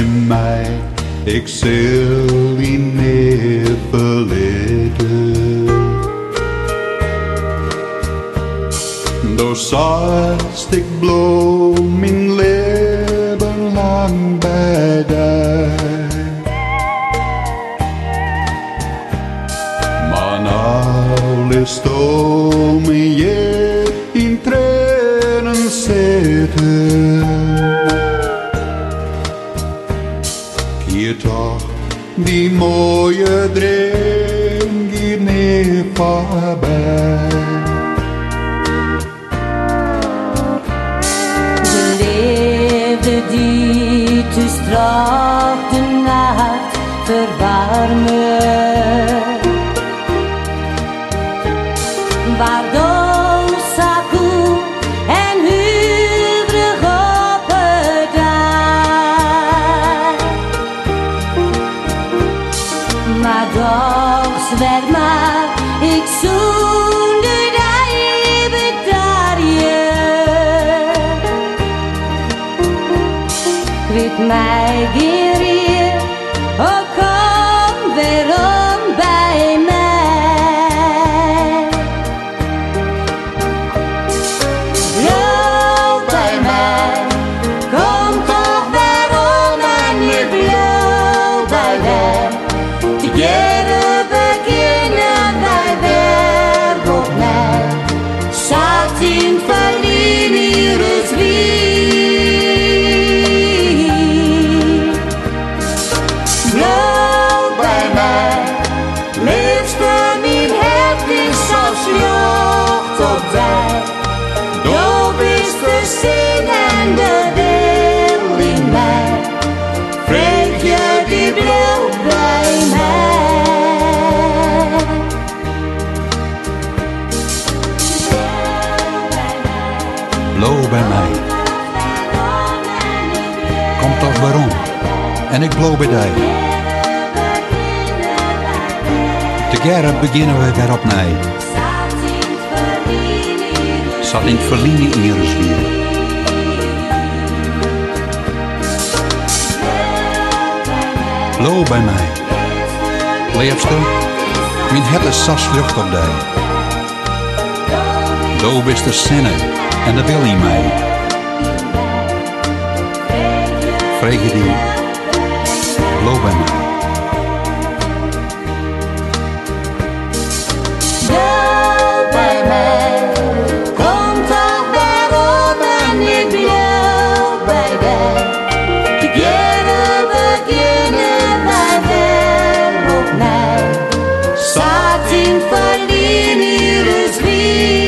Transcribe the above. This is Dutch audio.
in mij, ik zal die niet verleden. Door zast ik bloem mijn leven lang bij die. Maar nou is om je in tranen zitten. Hier toch die mooie droom hier niet voorbij. De liefde die te strak de nacht verwarmen, waardoor sakoe en huiverig op het dak. Maar toch zwerg maar ik zonder die bedarje. Ik weet mij geen hier, oh kom weerom bij mij. Bliuw bij mij, kom toch weerom en je bliuw bij mij. Together beginnen wij weer opnieuw. Satin verliezen hier is wie. Bliuw bij mij, liefste mijn hart is als lucht op zij. Du bist de zin en de wil in mij. Vreeg je die bliuw bij mij. Bliuw bij mij, kom toch waarom? En ik bliuw bij die. Together beginnen we weer opnieuw. Zat in het verliezen hier is weer. Bliuw bij mij, liefste, mijn hart is zo lucht op die. Du bist de zinnen en de wil in mij. Vreeg je die, bliuw bij mij. Bliuw bij mij, kom toch weerom en ik bliuw bij die. Together beginnen wij weer opnieuw. Satin verliezen hier is wie.